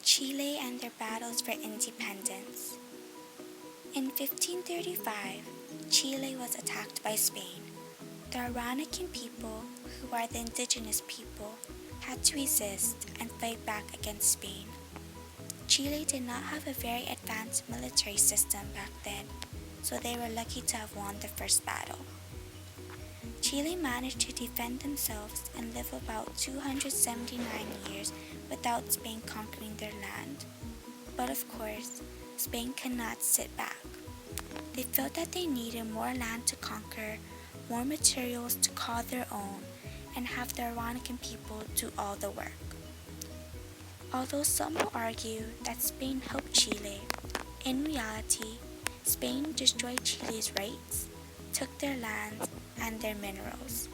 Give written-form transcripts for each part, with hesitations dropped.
Chile and their battles for independence. In 1535, Chile was attacked by Spain. The Araucanian people, who are the indigenous people, had to resist and fight back against Spain. Chile did not have a very advanced military system back then, so they were lucky to have won the first battle. Chile managed to defend themselves and live about 279 years without Spain conquering their land. But of course, Spain cannot sit back. They felt that they needed more land to conquer, more materials to call their own, and have the Araucanian people do all the work. Although some will argue that Spain helped Chile, in reality, Spain destroyed Chile's rights, took their lands and their minerals.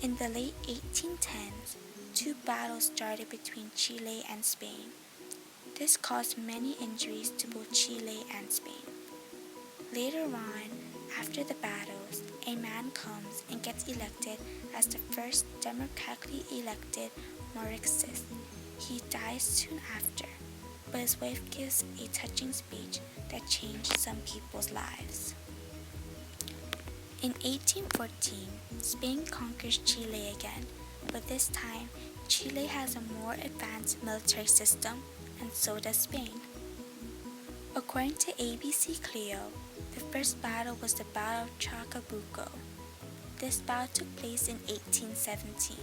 In the late 1810s, two battles started between Chile and Spain. This caused many injuries to both Chile and Spain. Later on, after the battles, a man comes and gets elected as the first democratically elected Marxist. He dies soon after, but his wife gives a touching speech that changed some people's lives. In 1814, Spain conquers Chile again, but this time Chile has a more advanced military system, and so does Spain. According to ABC Clio, the first battle was the Battle of Chacabuco. This battle took place in 1817.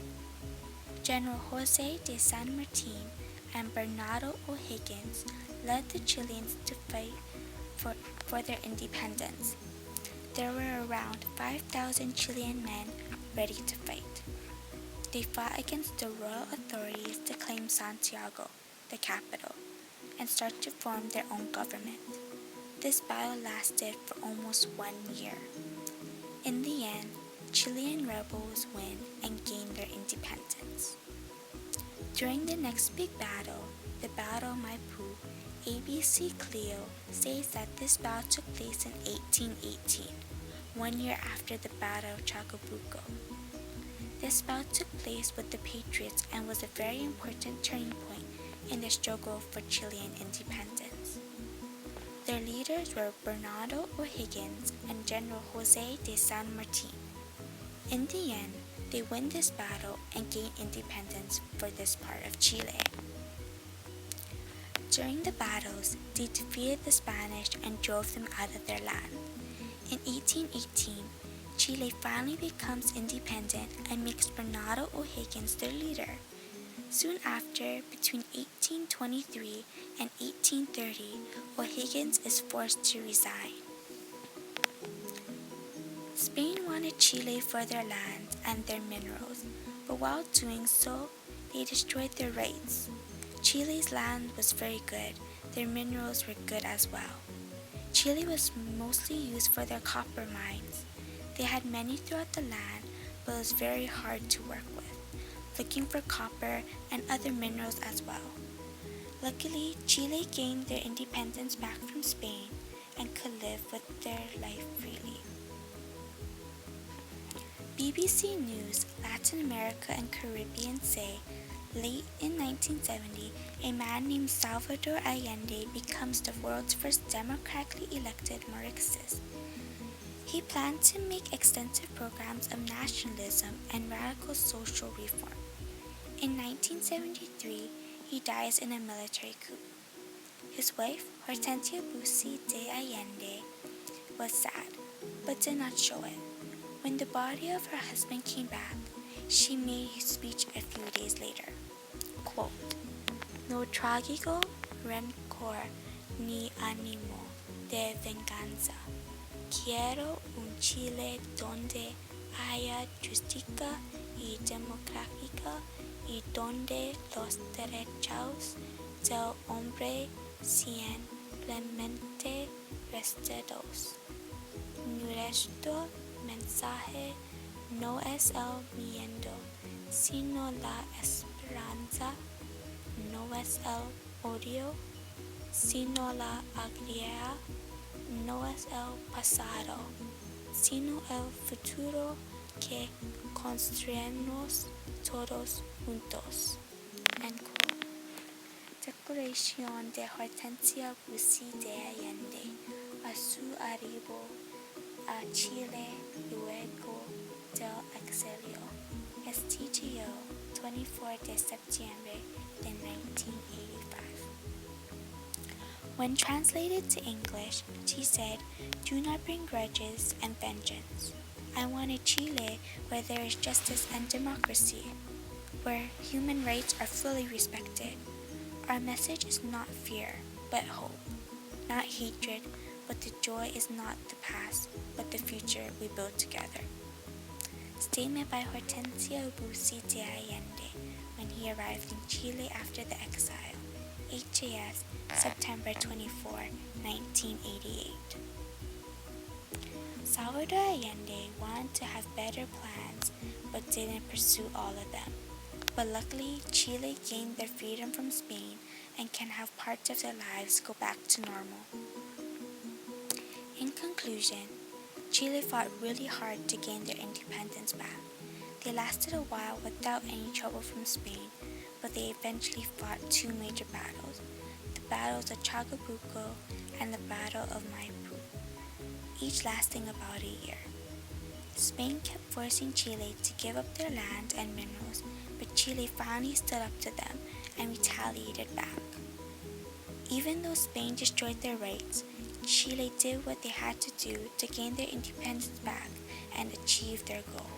General Jose de San Martin and Bernardo O'Higgins led the Chileans to fight for their independence. There were around 5,000 Chilean men ready to fight. They fought against the royal authorities to claim Santiago, the capital, and start to form their own government. This battle lasted for almost 1 year. In the end, Chilean rebels win and gain their independence. During the next big battle, the Battle of Maipú, ABC Clio says that this battle took place in 1818, 1 year after the Battle of Chacabuco. This battle took place with the Patriots and was a very important turning point in the struggle for Chilean independence. Their leaders were Bernardo O'Higgins and General Jose de San Martin. In the end, they win this battle and gain independence for this part of Chile. During the battles, they defeated the Spanish and drove them out of their land. In 1818, Chile finally becomes independent and makes Bernardo O'Higgins their leader. Soon after, between 1823 and 1830, O'Higgins is forced to resign. Spain wanted Chile for their land and their minerals, but while doing so, they destroyed their rights. Chile's land was very good, their minerals were good as well. Chile was mostly used for their copper mines. They had many throughout the land, but it was very hard to work with, looking for copper and other minerals as well. Luckily, Chile gained their independence back from Spain and could live with their life freely. BBC News, Latin America and Caribbean say, late in 1970, a man named Salvador Allende becomes the world's first democratically elected Marxist. He planned to make extensive programs of nationalism and radical social reform. In 1973, he dies in a military coup. His wife, Hortensia Bussi de Allende, was sad, but did not show it. When the body of her husband came back, she made a speech a few days later. Quote, "No trágico rencor ni ánimo de venganza. Quiero un Chile donde haya justicia y democrática y donde los derechos del hombre sean plenamente respetados. Nuestro mensaje no es el miedo, sino la esperanza. No es el odio, sino la alegría. No es el pasado, sino el futuro que construimos todos juntos." End quote. Declaración de Hortensia Bussi de Allende a su arribo a Chile luego del exilio. Estío 24 de septiembre de 1985. When translated to English, she said, "Do not bring grudges and vengeance. I want a Chile where there is justice and democracy, where human rights are fully respected. Our message is not fear, but hope, not hatred, but the joy is not the past, but the future we build together." Statement by Hortensia Bussi de Allende when he arrived in Chile after the exile. HAS, September 24, 1988. Salvador Allende wanted to have better plans but didn't pursue all of them. But luckily, Chile gained their freedom from Spain and can have parts of their lives go back to normal. In conclusion, Chile fought really hard to gain their independence back. They lasted a while without any trouble from Spain, but they eventually fought two major battles, the battles of Chacabuco and the Battle of Maipú, each lasting about a year. Spain kept forcing Chile to give up their land and minerals, but Chile finally stood up to them and retaliated back. Even though Spain destroyed their rights, Chile did what they had to do to gain their independence back and achieve their goal.